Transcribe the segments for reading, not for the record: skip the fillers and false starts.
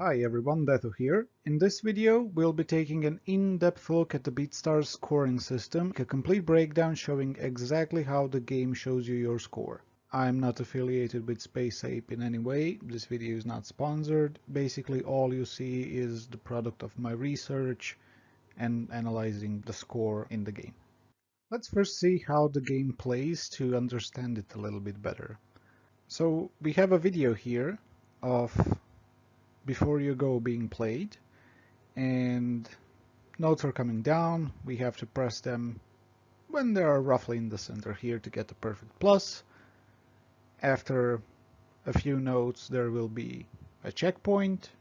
Hi everyone, Deathu here. In this video, we'll be taking an in-depth look at the Beatstar scoring system, a complete breakdown showing exactly how the game shows you your score. I'm not affiliated with Space Ape in any way, this video is not sponsored. Basically all you see is the product of my research and analyzing the score in the game. Let's first see how the game plays to understand it a little bit better. So we have a video here of Before You Go being played, and notes are coming down. We have to press them when they are roughly in the center here to get the perfect plus. After a few notes there will be a checkpoint,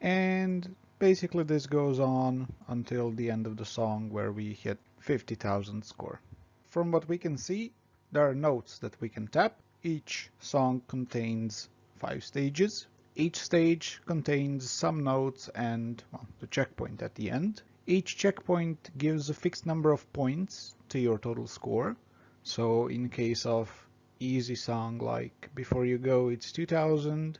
and basically this goes on until the end of the song where we hit 50,000 score. From what we can see, there are notes that we can tap. Each song contains 5 stages. Each stage contains some notes and the checkpoint at the end. Each checkpoint gives a fixed number of points to your total score. So in case of easy song like Before You Go, it's 2000.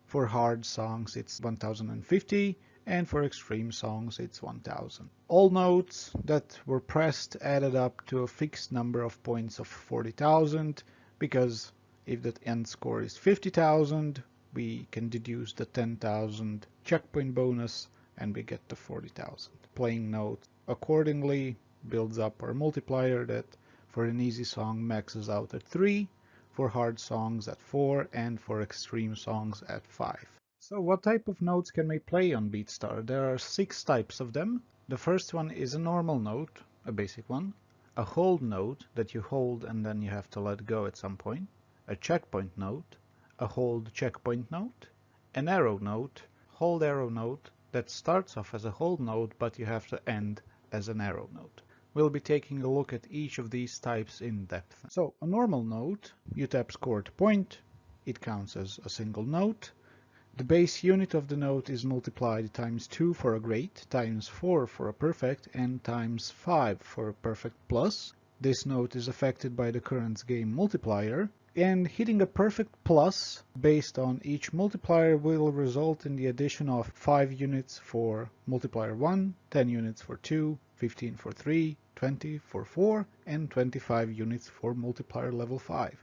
For hard songs it's 1050, and for extreme songs it's 1000. All notes that were pressed added up to a fixed number of points of 40,000, because if the end score is 50,000, we can deduce the 10,000 checkpoint bonus and we get the 40,000. Playing notes accordingly builds up our multiplier that for an easy song maxes out at 3, for hard songs at 4, and for extreme songs at 5. So what type of notes can we play on Beatstar? There are 6 types of them. The first one is a normal note, a basic one, a hold note that you hold and then you have to let go at some point, a checkpoint note, a hold checkpoint note, an arrow note, hold arrow note that starts off as a hold note but you have to end as an arrow note. We'll be taking a look at each of these types in depth. So a normal note, you tap score to point, it counts as a single note. The base unit of the note is multiplied times 2 for a great, times 4 for a perfect, and times 5 for a perfect plus. This note is affected by the current game multiplier, and hitting a perfect plus based on each multiplier will result in the addition of 5 units for multiplier 1, 10 units for 2, 15 for 3, 20 for 4, and 25 units for multiplier level 5.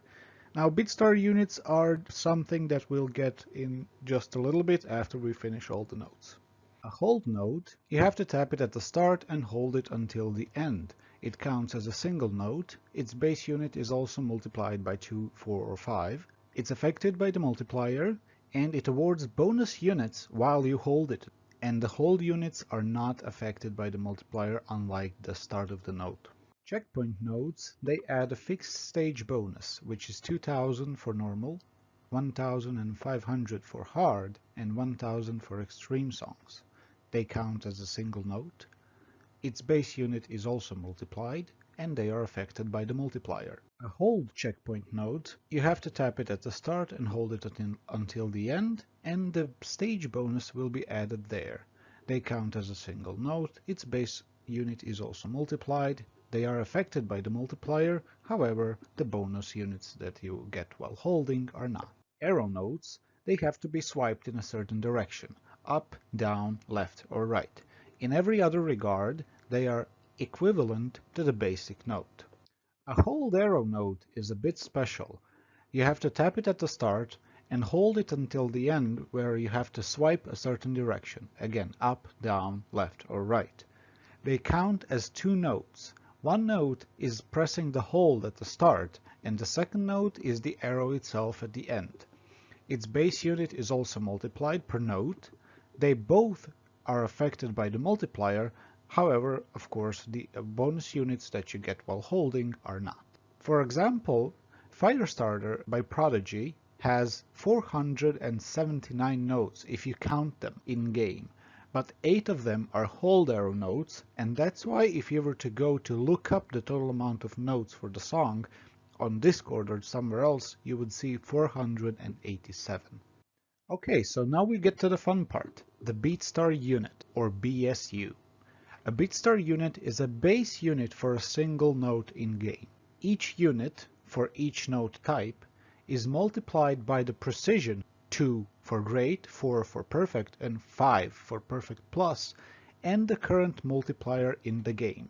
Now Beatstar units are something that we'll get in just a little bit after we finish all the notes. A hold note, you have to tap it at the start and hold it until the end. It counts as a single note, its base unit is also multiplied by 2, 4, or 5. It's affected by the multiplier, and it awards bonus units while you hold it. And the hold units are not affected by the multiplier, unlike the start of the note. Checkpoint notes, they add a fixed stage bonus, which is 2000 for normal, 1500 for hard, and 1000 for extreme songs. They count as a single note. Its base unit is also multiplied, and they are affected by the multiplier. A hold checkpoint note, you have to tap it at the start and hold it until the end, and the stage bonus will be added there. They count as a single note, its base unit is also multiplied, they are affected by the multiplier, however, the bonus units that you get while holding are not. Arrow notes, they have to be swiped in a certain direction, up, down, left, or right. In every other regard, they are equivalent to the basic note. A hold arrow note is a bit special. You have to tap it at the start and hold it until the end, where you have to swipe a certain direction, again up, down, left, or right. They count as 2 notes. One note is pressing the hold at the start, and the second note is the arrow itself at the end. Its base unit is also multiplied per note. They both are affected by the multiplier, however, of course, the bonus units that you get while holding are not. For example, Firestarter by Prodigy has 479 notes if you count them in-game, but 8 of them are hold arrow notes, and that's why if you were to go to look up the total amount of notes for the song on Discord or somewhere else, you would see 487. Okay, so now we get to the fun part, the Beatstar unit, or BSU. A Beatstar unit is a base unit for a single note in-game. Each unit, for each note type, is multiplied by the precision 2 for great, 4 for perfect, and 5 for perfect plus, and the current multiplier in the game.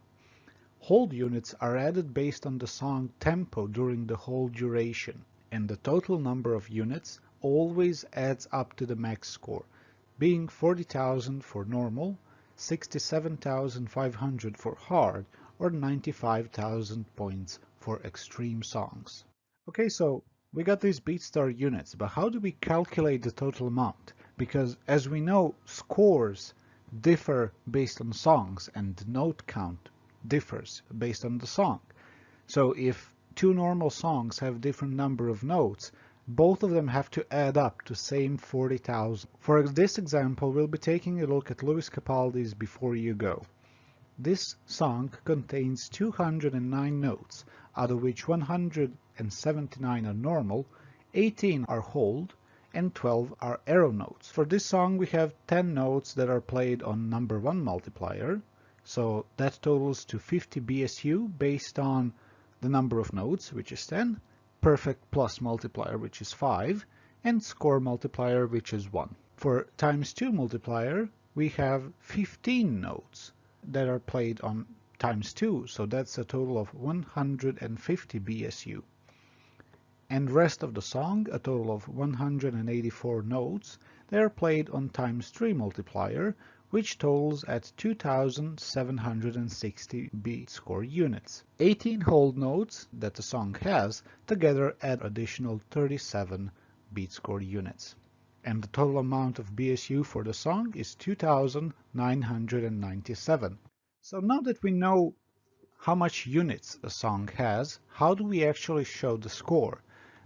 Hold units are added based on the song tempo during the whole duration, and the total number of units always adds up to the max score, being 40,000 for normal, 67,500 for hard, or 95,000 points for extreme songs. Okay, so we got these Beatstar units, but how do we calculate the total amount? Because as we know, scores differ based on songs and the note count differs based on the song. So if two normal songs have different number of notes, both of them have to add up to same 40,000. For this example, we'll be taking a look at Lewis Capaldi's Before You Go. This song contains 209 notes, out of which 179 are normal, 18 are hold, and 12 are arrow notes. For this song we have 10 notes that are played on number 1 multiplier, so that totals to 50 BSU based on the number of notes, which is 10, perfect plus multiplier, which is 5, and score multiplier, which is 1. For times 2 multiplier, we have 15 notes that are played on times 2, so that's a total of 150 BSU. And rest of the song, a total of 184 notes, they are played on times 3 multiplier, which totals at 2,760 beat score units. 18 hold notes that the song has together add additional 37 beat score units. And the total amount of BSU for the song is 2,997. So now that we know how much units a song has, how do we actually show the score?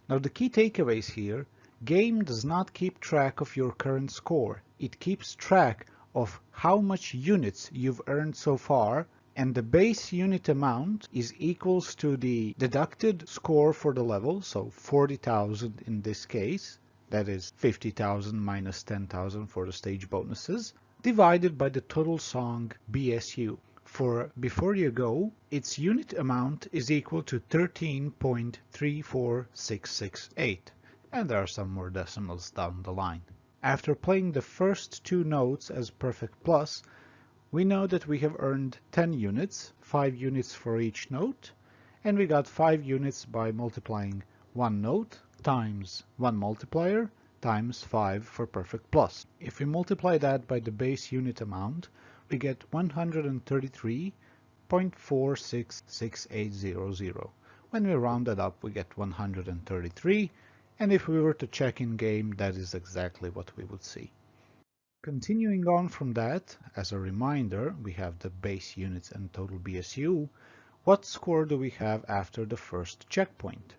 Now the key takeaways here, game does not keep track of your current score. It keeps track of how much units you've earned so far, and the base unit amount is equals to the deducted score for the level, so 40,000 in this case, that is 50,000 minus 10,000 for the stage bonuses, divided by the total song BSU. For Before You Go, its unit amount is equal to 13.34668, and there are some more decimals down the line. After playing the first two notes as perfect plus, we know that we have earned 10 units, 5 units for each note, and we got 5 units by multiplying one note times one multiplier times 5 for perfect plus. If we multiply that by the base unit amount, we get 133.466800. When we round that up, we get 133, and if we were to check in game, that is exactly what we would see. Continuing on from that, as a reminder, we have the base units and total BSU. What score do we have after the first checkpoint?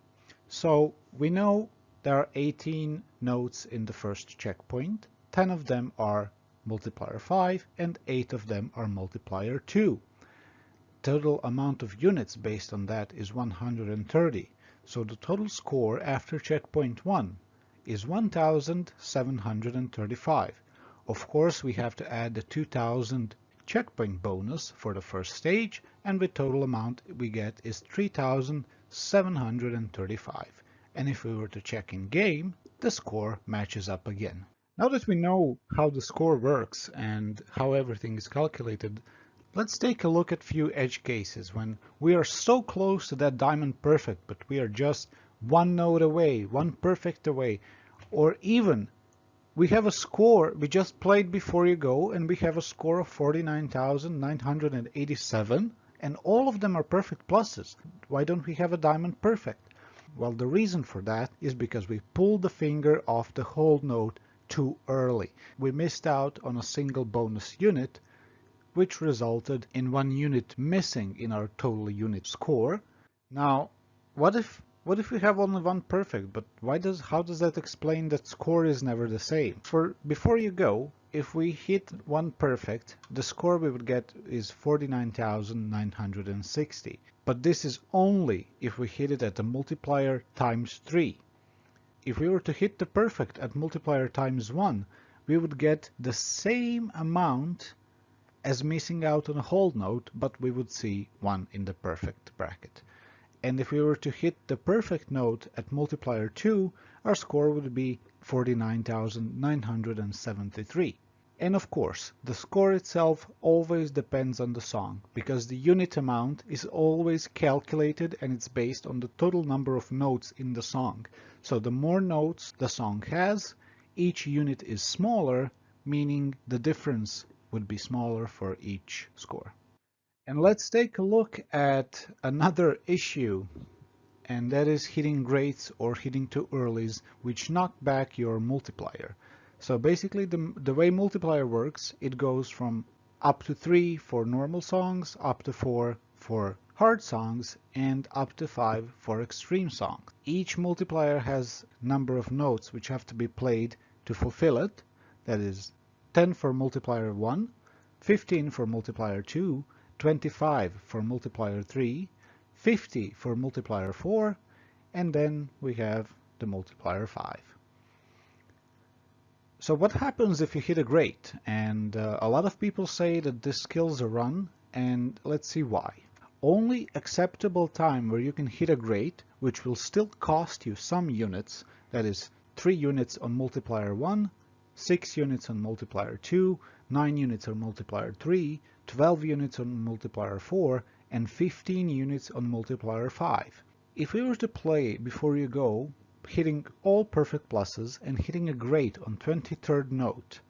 So we know there are 18 notes in the first checkpoint, 10 of them are multiplier 5 and 8 of them are multiplier 2. Total amount of units based on that is 130. So the total score after checkpoint 1 is 1,735. Of course, we have to add the 2,000 checkpoint bonus for the first stage, and the total amount we get is 3,735. And if we were to check in game, the score matches up again. Now that we know how the score works and how everything is calculated, let's take a look at few edge cases when we are so close to that diamond perfect, but we are just one note away, one perfect away, or even we have a score, we just played Before You Go, and we have a score of 49,987, and all of them are perfect pluses. Why don't we have a diamond perfect? Well, the reason for that is because we pulled the finger off the hold note too early. We missed out on a single bonus unit, which resulted in one unit missing in our total unit score. Now, what if we have only one perfect, but how does that explain that score is never the same? For Before You Go, if we hit one perfect, the score we would get is 49,960. But this is only if we hit it at the multiplier times 3. If we were to hit the perfect at multiplier times 1, we would get the same amount as missing out on a hold note, but we would see 1 in the perfect bracket. And if we were to hit the perfect note at multiplier 2, our score would be 49,973. And of course, the score itself always depends on the song, because the unit amount is always calculated and it's based on the total number of notes in the song. So the more notes the song has, each unit is smaller, meaning the difference would be smaller for each score. And let's take a look at another issue, and that is hitting greats or hitting too earlys, which knock back your multiplier. So basically the way multiplier works, it goes from up to 3 for normal songs, up to 4 for hard songs, and up to 5 for extreme songs. Each multiplier has number of notes which have to be played to fulfill it. That is 10 for multiplier 1, 15 for multiplier 2, 25 for multiplier 3, 50 for multiplier 4, and then we have the multiplier 5. So what happens if you hit a great? And a lot of people say that this kills a run, and let's see why. Only acceptable time where you can hit a great, which will still cost you some units, that is 3 units on multiplier 1, 6 units on multiplier 2, 9 units on multiplier 3, 12 units on multiplier 4, and 15 units on multiplier 5. If we were to play before you go, hitting all perfect pluses and hitting a great on 23rd note,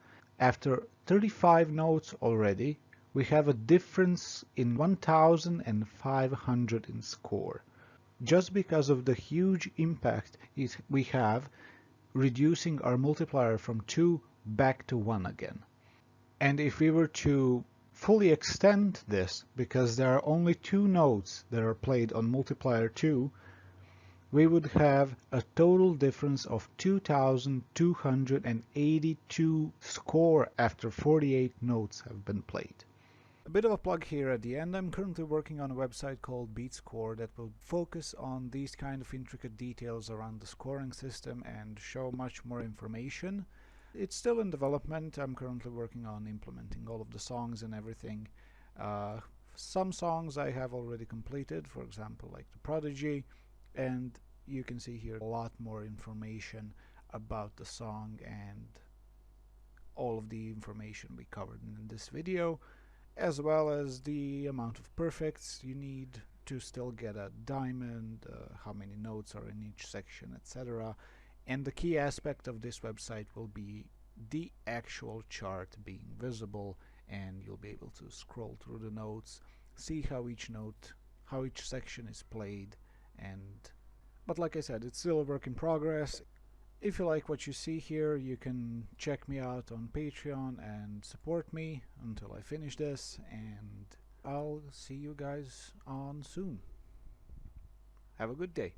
after 35 notes already, we have a difference in 1,500 in score, just because of the huge impact we have reducing our multiplier from 2 back to 1 again. And if we were to fully extend this, because there are only 2 notes that are played on multiplier 2, we would have a total difference of 2,282 score after 48 notes have been played. A bit of a plug here at the end. I'm currently working on a website called Beatstar that will focus on these kind of intricate details around the scoring system and show much more information. It's still in development. I'm currently working on implementing all of the songs and everything. Some songs I have already completed, for example, like The Prodigy, and you can see here a lot more information about the song and all of the information we covered in this video, as well as the amount of perfects you need to still get a diamond, how many notes are in each section, etc. And the key aspect of this website will be the actual chart being visible, and you'll be able to scroll through the notes, see how each section is played. But like I said, it's still a work in progress. If you like what you see here, you can check me out on Patreon and support me until I finish this, and I'll see you guys on soon. Have a good day.